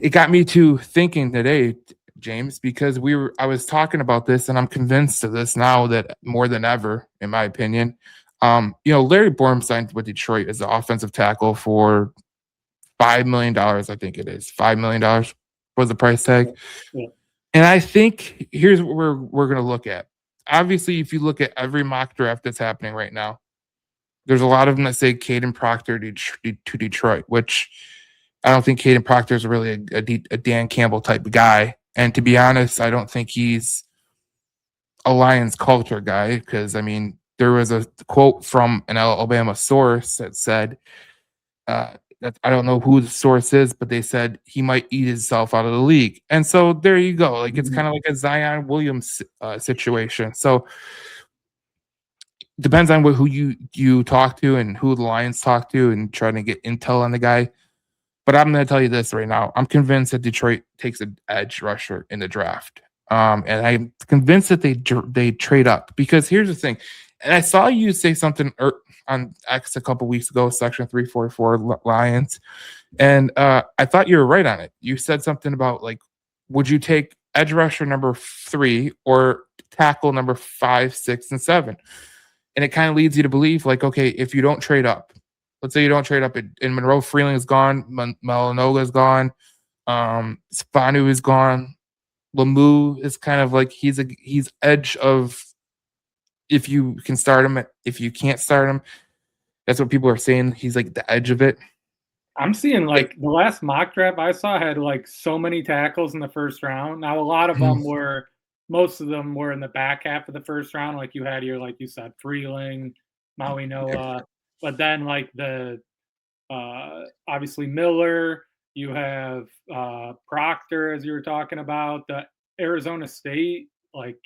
it got me to thinking today, James, because I was talking about this, and I'm convinced of this now that more than ever, in my opinion. Larry Borum signed with Detroit as the offensive tackle for $5 million. I think it is $5 million was the price tag. Yeah. And I think here's what we're gonna look at. Obviously, if you look at every mock draft that's happening right now, there's a lot of them that say Caden Proctor to Detroit, which I don't think Caden Proctor is really a Dan Campbell type of guy. And to be honest, I don't think he's a Lions culture guy because, I mean, there was a quote from an Alabama source that said, that I don't know who the source is, but they said he might eat himself out of the league. And so there you go. Like it's kind of like a Zion Williams situation. So depends on who you talk to and who the Lions talk to and trying to get intel on the guy. But I'm going to tell you this right now. I'm convinced that Detroit takes an edge rusher in the draft. And I'm convinced that they trade up because here's the thing. And I saw you say something on X a couple weeks ago, section 344 Lions. And I thought you were right on it. You said something about like, would you take edge rusher number 3 or tackle number 5, 6, and 7? And it kind of leads you to believe, like, okay, if you don't trade up, let's say you don't trade up, and Monroe Freeling is gone, Malanoga is gone, Spanu is gone, Lemieux is kind of like he's edge of if you can start him, if you can't start him, that's what people are saying. He's like the edge of it. I'm seeing like the last mock draft I saw had like so many tackles in the first round. Now a lot of them were, most of them were in the back half of the first round. Like you had your, like you said, Freeling, Maui Noah, but then like the obviously Miller. You have Proctor, as you were talking about, the Arizona State, like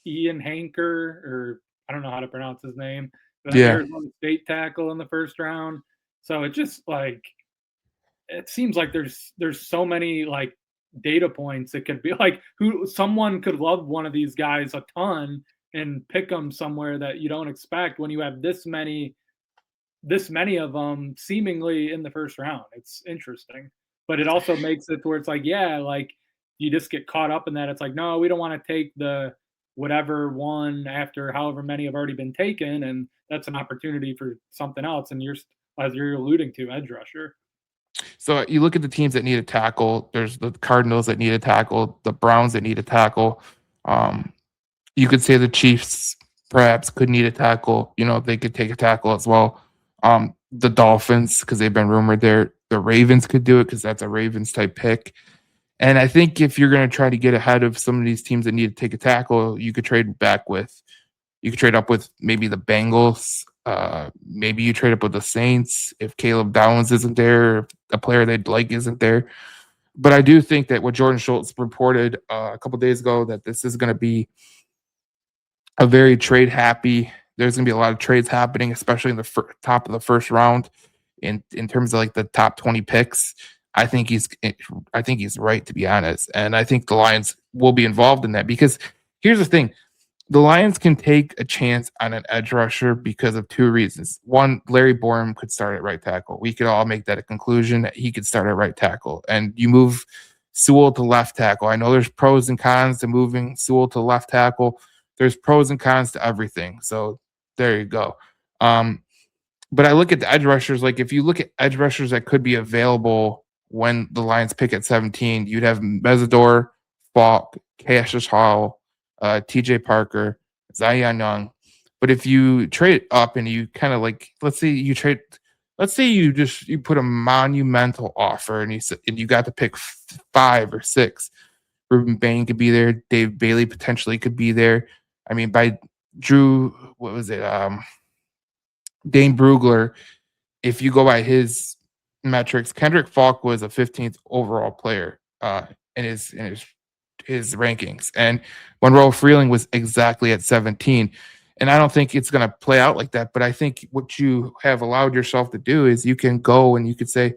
Ian Hanker, or I don't know how to pronounce his name, the Yeah. Arizona State tackle in the first round. So it just like it seems like there's so many like data points. It could be like who someone could love one of these guys a ton and pick them somewhere that you don't expect when you have this many of them seemingly in the first round. It's interesting, but it also makes it where it's like, yeah, like you just get caught up in that. It's like, no, we don't want to take the whatever one after however many have already been taken, and that's an opportunity for something else. And you're, as you're alluding to, edge rusher. So you look at the teams that need a tackle. There's the Cardinals that need a tackle, the Browns that need a tackle. Um, you could say the Chiefs perhaps could need a tackle. They could take a tackle as well. The Dolphins, because they've been rumored there. The Ravens could do it because that's a Ravens type pick. And I think if you're going to try to get ahead of some of these teams that need to take a tackle, you could trade up with maybe the Bengals. Maybe you trade up with the Saints if Caleb Downs isn't there, if a player they'd like isn't there. But I do think that what Jordan Schultz reported a couple days ago, that this is going to be a very trade happy. There's going to be a lot of trades happening, especially in the top of the first round, in terms of like the top 20 picks. I think he's right, to be honest, and I think the Lions will be involved in that because here's the thing: the Lions can take a chance on an edge rusher because of two reasons. One, Larry Borum could start at right tackle. We could all make that a conclusion that he could start at right tackle, and you move Sewell to left tackle. I know there's pros and cons to moving Sewell to left tackle. There's pros and cons to everything. So there you go. But I look at the edge rushers. Like if you look at edge rushers that could be available when the Lions pick at 17, you'd have Mesidor, Falk, Cassius Hall, TJ Parker, Zion Young. But if you trade up and you kind of like, let's say you put a monumental offer and you got to pick 5 or 6. Ruben Bain could be there. Dave Bailey potentially could be there. I mean, by Drew, what was it? Dane Brugler, if you go by his metrics, Kendrick Falk was a 15th overall player in his rankings, and Monroe Freeling was exactly at 17. And I don't think it's going to play out like that. But I think what you have allowed yourself to do is you can go and you could say,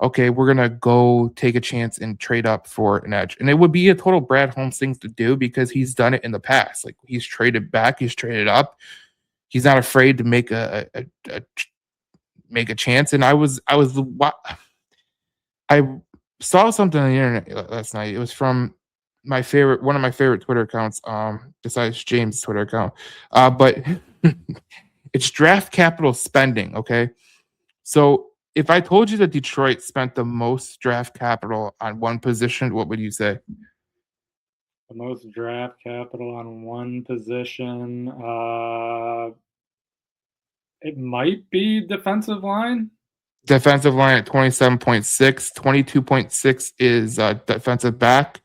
okay, we're going to go take a chance and trade up for an edge. And it would be a total Brad Holmes thing to do because he's done it in the past. Like he's traded back, he's traded up. He's not afraid to make a chance. And I saw something on the internet last night. It was from one of my favorite Twitter accounts, besides James' Twitter account. But it's draft capital spending. Okay, so if I told you that Detroit spent the most draft capital on one position, what would you say? The most draft capital on one position. It might be defensive line. Defensive line at 27.6, 22.6 is defensive back.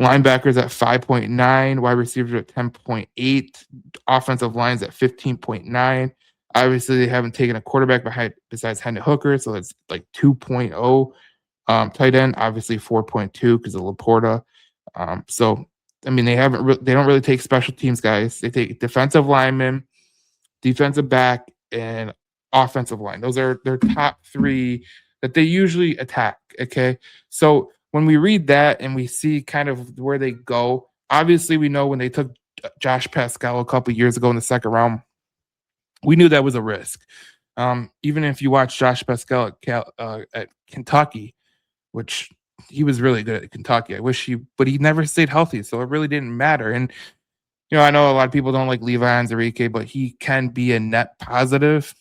Linebackers at 5.9, wide receivers at 10.8, offensive lines at 15.9. Obviously, they haven't taken a quarterback besides Hendon Hooker, so it's like 2.0. Tight end, obviously 4.2 because of Laporta. So I mean, they don't really take special teams guys. They take defensive linemen, defensive back, and offensive line. Those are their top three that they usually attack. Okay. So when we read that and we see kind of where they go, obviously we know when they took Josh Pascal a couple years ago in the second round, we knew that was a risk. Even if you watch Josh Pascal at Kentucky, which he was really good at Kentucky. But he never stayed healthy, so it really didn't matter. And I know a lot of people don't like Levi Onwuzurike, but he can be a net positive.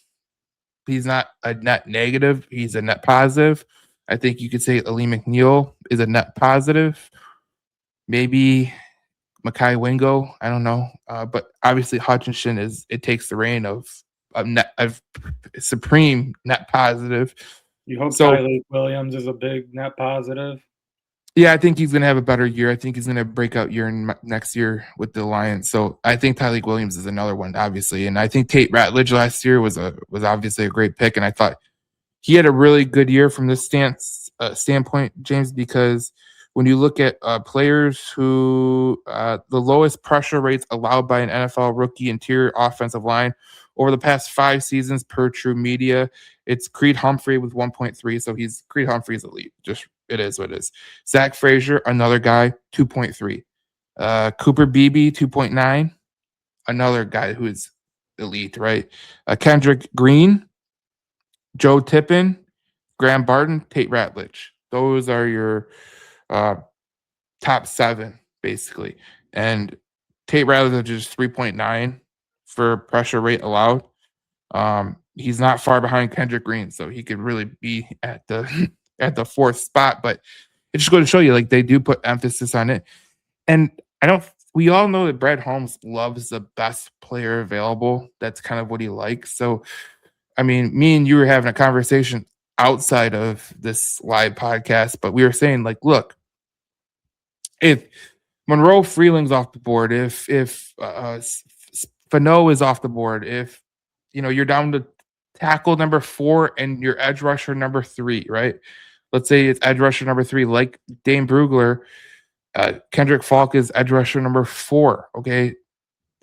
He's not a net negative. He's a net positive. I think you could say Ali McNeil is a net positive. Maybe Makai Wingo. I don't know. But obviously Hutchinson it takes the reign of supreme net positive. You hope Tyler Williams is a big net positive. Yeah, I think he's going to have a better year. I think he's going to break out year next year with the Lions. So I think Tyleik Williams is another one, obviously. And I think Tate Ratledge last year was obviously a great pick. And I thought he had a really good year from this standpoint, James, because when you look at players who the lowest pressure rates allowed by an NFL rookie interior offensive line over the past 5 seasons per True Media, it's Creed Humphrey with 1.3. So Creed Humphrey's elite. Just it is what it is. Zach Frazier, another guy, 2.3. Cooper Beebe, 2.9. Another guy who is elite, right? Kendrick Green, Joe Tippin, Graham Barton, Tate Ratledge. Those are your top 7, basically. And Tate Ratledge is 3.9 for pressure rate allowed. He's not far behind Kendrick Green, so he could really be at the at the 4th spot. But it's just going to show you, like, they do put emphasis on it. And we all know that Brad Holmes loves the best player available. That's kind of what he likes. So, I mean, me and you were having a conversation outside of this live podcast, but we were saying, like, look, if Monroe Freeling's off the board, if Fano is off the board, if you're down to tackle number 4 and your edge rusher number 3, right? Let's say it's edge rusher number 3, like Dane Brugler. Kendrick Falk is edge rusher number 4. Okay,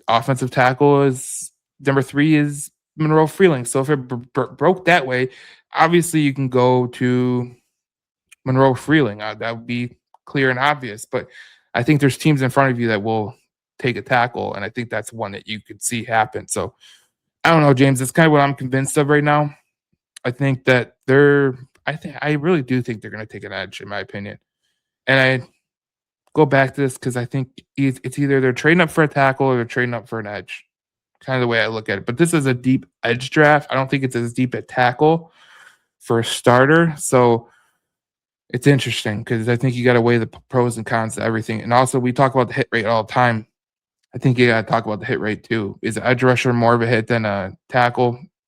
offensive tackle is number 3 is Monroe Freeling. So if it broke that way, obviously you can go to Monroe Freeling. That would be clear and obvious. But I think there's teams in front of you that will take a tackle, and I think that's one that you could see happen. So I don't know, James. That's kind of what I'm convinced of right now. I think that I really do think they're going to take an edge, in my opinion. And I go back to this because I think it's either they're trading up for a tackle or they're trading up for an edge. Kind of the way I look at it. But this is a deep edge draft. I don't think it's as deep at tackle for a starter. So it's interesting because I think you got to weigh the pros and cons to everything. And also, we talk about the hit rate all the time. I think you got to talk about the hit rate too. Is an edge rusher more of a hit than a tackle?